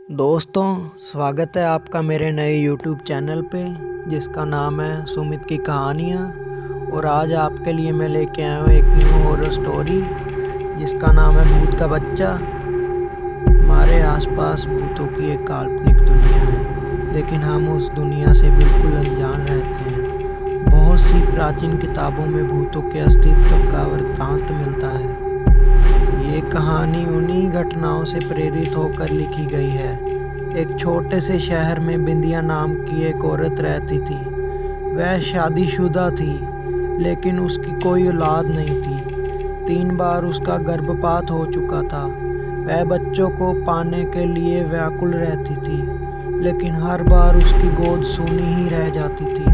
दोस्तों, स्वागत है आपका मेरे नए YouTube चैनल पे जिसका नाम है सुमित की कहानियाँ। और आज आपके लिए मैं लेके आया हूँ एक न्यू हॉरर स्टोरी जिसका नाम है भूत का बच्चा। हमारे आसपास भूतों की एक काल्पनिक दुनिया है, लेकिन हम उस दुनिया से बिल्कुल अनजान रहते हैं। बहुत सी प्राचीन किताबों में भूतों के अस्तित्व का वृत्तांत मिलता है। ये कहानी उन्हीं घटनाओं से प्रेरित होकर लिखी गई है। एक छोटे से शहर में बिंदिया नाम की एक औरत रहती थी। वह शादीशुदा थी, लेकिन उसकी कोई औलाद नहीं थी। 3 बार उसका गर्भपात हो चुका था। वह बच्चों को पाने के लिए व्याकुल रहती थी, लेकिन हर बार उसकी गोद सूनी ही रह जाती थी।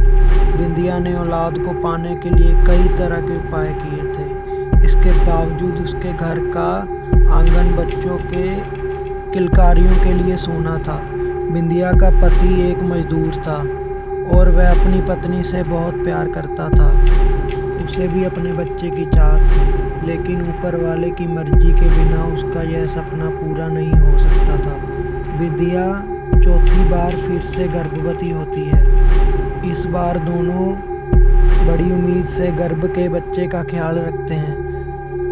बिंदिया ने औलाद को पाने के लिए कई तरह के उपाय किए थे। इसके बावजूद उसके घर का आंगन बच्चों के किलकारियों के लिए सूना था। बिंदिया का पति एक मजदूर था और वह अपनी पत्नी से बहुत प्यार करता था। उसे भी अपने बच्चे की चाहत थी, लेकिन ऊपर वाले की मर्जी के बिना उसका यह सपना पूरा नहीं हो सकता था। बिंदिया चौथी बार फिर से गर्भवती होती है। इस बार दोनों बड़ी उम्मीद से गर्भ के बच्चे का ख्याल रखते हैं।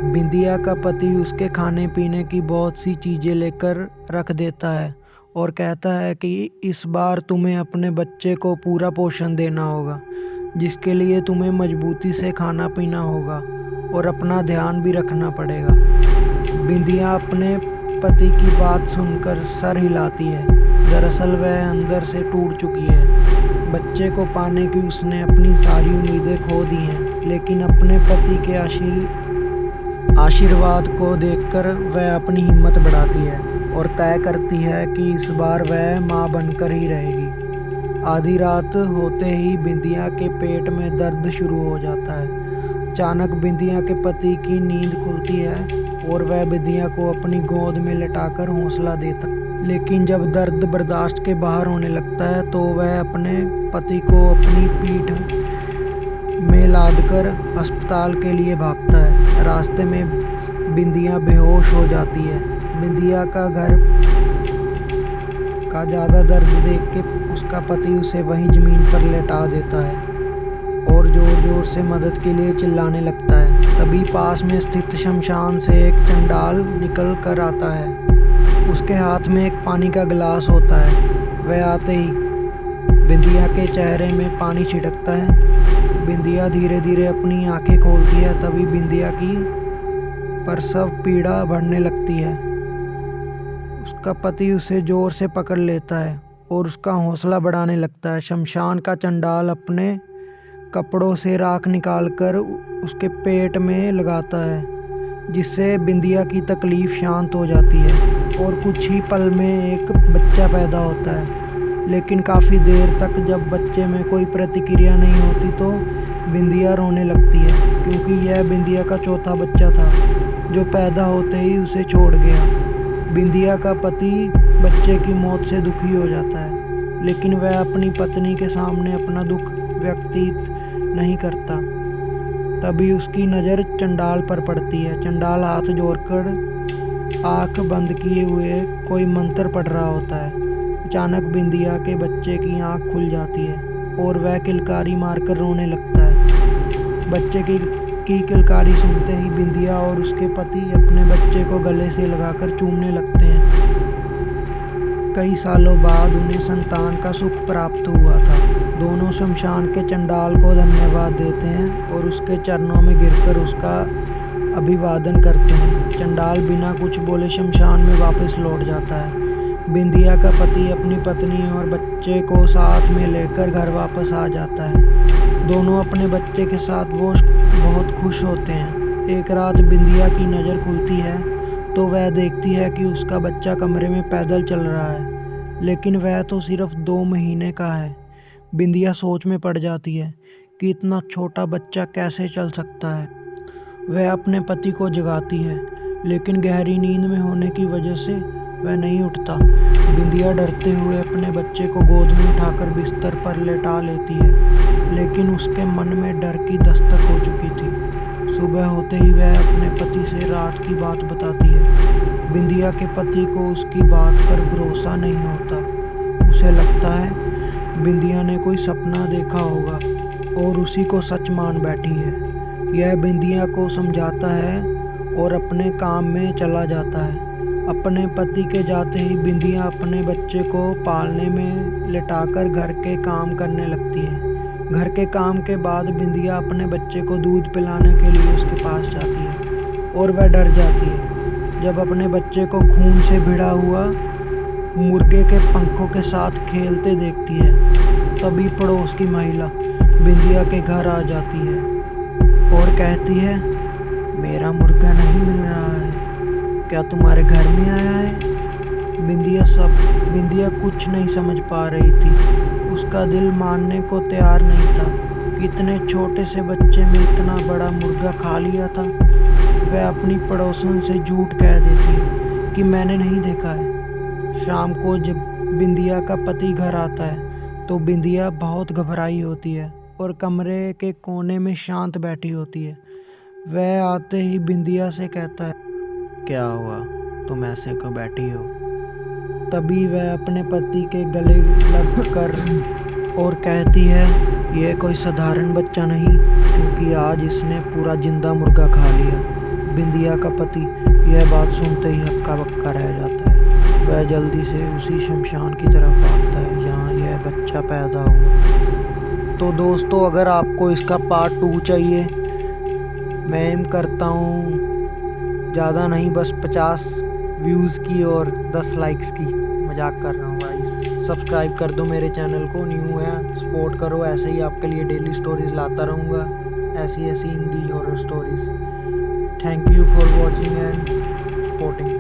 बिंदिया का पति उसके खाने पीने की बहुत सी चीज़ें लेकर रख देता है और कहता है कि इस बार तुम्हें अपने बच्चे को पूरा पोषण देना होगा, जिसके लिए तुम्हें मजबूती से खाना पीना होगा और अपना ध्यान भी रखना पड़ेगा। बिंदिया अपने पति की बात सुनकर सर हिलाती है। दरअसल वह अंदर से टूट चुकी है। बच्चे को पाने की उसने अपनी सारी उम्मीदें खो दी हैं, लेकिन अपने पति के आशीर्वाद को देखकर वह अपनी हिम्मत बढ़ाती है और तय करती है कि इस बार वह मां बनकर ही रहेगी। आधी रात होते ही बिंदिया के पेट में दर्द शुरू हो जाता है। अचानक बिंदिया के पति की नींद खुलती है और वह बिंदिया को अपनी गोद में लेटाकर हौसला देता है। लेकिन जब दर्द बर्दाश्त के बाहर होने लगता है तो वह अपने पति को अपनी पीठ में लादकर अस्पताल के लिए भागता है। रास्ते में बिंदिया बेहोश हो जाती है। बिंदिया का घर का ज़्यादा दर्द देख के उसका पति उसे वहीं ज़मीन पर लेटा देता है और ज़ोर ज़ोर से मदद के लिए चिल्लाने लगता है। तभी पास में स्थित शमशान से एक चंडाल निकल कर आता है। उसके हाथ में एक पानी का गिलास होता है। वह आते ही बिंदिया के चेहरे में पानी छिड़कता है। बिंदिया धीरे धीरे अपनी आंखें खोलती है। तभी बिंदिया की प्रसव पीड़ा बढ़ने लगती है। उसका पति उसे जोर से पकड़ लेता है और उसका हौसला बढ़ाने लगता है। शमशान का चंडाल अपने कपड़ों से राख निकालकर उसके पेट में लगाता है, जिससे बिंदिया की तकलीफ शांत हो जाती है और कुछ ही पल में एक बच्चा पैदा होता है। लेकिन काफ़ी देर तक जब बच्चे में कोई प्रतिक्रिया नहीं होती तो बिंदिया रोने लगती है, क्योंकि यह बिंदिया का चौथा बच्चा था जो पैदा होते ही उसे छोड़ गया। बिंदिया का पति बच्चे की मौत से दुखी हो जाता है, लेकिन वह अपनी पत्नी के सामने अपना दुख व्यक्त नहीं करता। तभी उसकी नज़र चंडाल पर पड़ती है। चंडाल हाथ जोड़कर आँख बंद किए हुए कोई मंत्र पढ़ रहा होता है। अचानक बिंदिया के बच्चे की आंख खुल जाती है और वह किलकारी मारकर रोने लगता है। बच्चे की किलकारी सुनते ही बिंदिया और उसके पति अपने बच्चे को गले से लगाकर चूमने लगते हैं। कई सालों बाद उन्हें संतान का सुख प्राप्त हुआ था। दोनों शमशान के चंडाल को धन्यवाद देते हैं और उसके चरणों में गिरकर उसका अभिवादन करते हैं। चंडाल बिना कुछ बोले शमशान में वापस लौट जाता है। बिंदिया का पति अपनी पत्नी और बच्चे को साथ में लेकर घर वापस आ जाता है। दोनों अपने बच्चे के साथ वो बहुत खुश होते हैं। एक रात बिंदिया की नज़र खुलती है तो वह देखती है कि उसका बच्चा कमरे में पैदल चल रहा है, लेकिन वह तो सिर्फ 2 महीने का है। बिंदिया सोच में पड़ जाती है कि इतना छोटा बच्चा कैसे चल सकता है। वह अपने पति को जगाती है, लेकिन गहरी नींद में होने की वजह से वह नहीं उठता। बिंदिया डरते हुए अपने बच्चे को गोद में उठाकर बिस्तर पर लेटा लेती है, लेकिन उसके मन में डर की दस्तक हो चुकी थी। सुबह होते ही वह अपने पति से रात की बात बताती है। बिंदिया के पति को उसकी बात पर भरोसा नहीं होता। उसे लगता है बिंदिया ने कोई सपना देखा होगा और उसी को सच मान बैठी है। यह बिंदिया को समझाता है और अपने काम में चला जाता है। अपने पति के जाते ही बिंदिया अपने बच्चे को पालने में लिटाकर घर के काम करने लगती है। घर के काम के बाद बिंदिया अपने बच्चे को दूध पिलाने के लिए उसके पास जाती है और वह डर जाती है जब अपने बच्चे को खून से भिड़ा हुआ मुर्गे के पंखों के साथ खेलते देखती है। तभी पड़ोस की महिला बिंदिया के घर आ जाती है और कहती है, मेरा मुर्गा नहीं मिल रहा है, क्या तुम्हारे घर में आया है? बिंदिया कुछ नहीं समझ पा रही थी। उसका दिल मानने को तैयार नहीं था कि इतने छोटे से बच्चे में इतना बड़ा मुर्गा खा लिया था। वह अपनी पड़ोसन से झूठ कह देती है कि मैंने नहीं देखा है। शाम को जब बिंदिया का पति घर आता है तो बिंदिया बहुत घबराई होती है और कमरे के कोने में शांत बैठी होती है। वह आते ही बिंदिया से कहता है, क्या हुआ, तुम ऐसे क्यों बैठी हो? तभी वह अपने पति के गले लग कर और कहती है, यह कोई साधारण बच्चा नहीं, क्योंकि आज इसने पूरा जिंदा मुर्गा खा लिया। बिंदिया का पति यह बात सुनते ही हक्का बक्का रह जाता है। वह जल्दी से उसी शमशान की तरफ भागता है जहाँ यह बच्चा पैदा हुआ। तो दोस्तों, अगर आपको इसका पार्ट 2 चाहिए, मैं एम करता हूँ ज़्यादा नहीं, बस 50 व्यूज़ की और 10 लाइक्स की। मजाक कर रहा हूँ गाइस। सब्सक्राइब कर दो मेरे चैनल को, न्यू है, सपोर्ट करो। ऐसे ही आपके लिए डेली स्टोरीज लाता रहूँगा, ऐसी Hindi horror stories. Thank you for watching and supporting.